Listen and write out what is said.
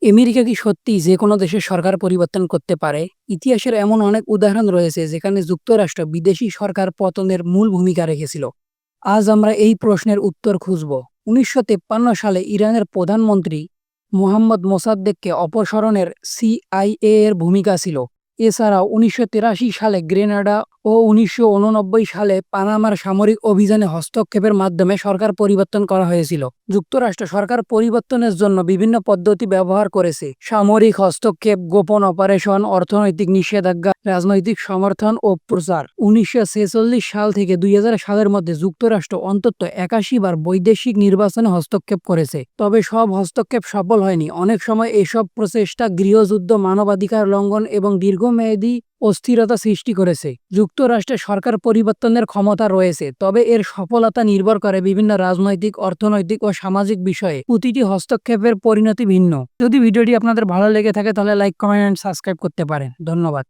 America কি সত্যিই যেকোনো দেশের সরকার পরিবর্তন করতে পারে? ইতিহাসের এমন অনেক উদাহরণ রয়েছে যেখানে যুক্তরাষ্ট্র বিদেশি সরকার পতনের মূল ভূমিকা রেখেছিল। আজ আমরা এই প্রশ্নের উত্তর খুঁজব। ১৯৫৩ সালে ইরানের প্রধানমন্ত্রী মোহাম্মদ মোসাদ্দেককে অপসারণের সিআইএ এর ভূমিকা ছিল। এছাড়াও ১৯৮৩ সালে গ্রেনাডা ও ১৯৮৯ সালে পানামার সামরিক অভিযানে হস্তক্ষেপের মাধ্যমে সরকার পরিবর্তন করা হয়েছিল। যুক্তরাষ্ট্র সরকার পরিবর্তনের জন্য বিভিন্ন পদ্ধতি ব্যবহার করেছে: সামরিক হস্তক্ষেপ, গোপন অপারেশন, অর্থনৈতিক নিষেধাজ্ঞা, রাজনৈতিক সমর্থন ও প্রচার। ১৯৪৬ সাল থেকে ২০০০ সালের মধ্যে যুক্তরাষ্ট্র অন্তত ৮১ বার বৈদেশিক নির্বাচনে হস্তক্ষেপ করেছে। তবে সব হস্তক্ষেপ সফল হয়নি। অনেক সময় এসব প্রচেষ্টা গৃহযুদ্ধ, মানবাধিকার লঙ্ঘন এবং দীর্ঘমেয়াদী অস্থিরতা সৃষ্টি করেছে। যুক্তরাষ্ট্রের সরকার পরিবর্তনের ক্ষমতা রয়েছে, তবে এর সফলতা নির্ভর করে বিভিন্ন রাজনৈতিক, অর্থনৈতিক ও সামাজিক বিষয়ে। প্রতিটি হস্তক্ষেপের পরিণতি ভিন্ন। যদি ভিডিওটি আপনাদের ভালো লেগে থাকে তাহলে লাইক, কমেন্ট এন্ড সাবস্ক্রাইব করতে পারেন। ধন্যবাদ।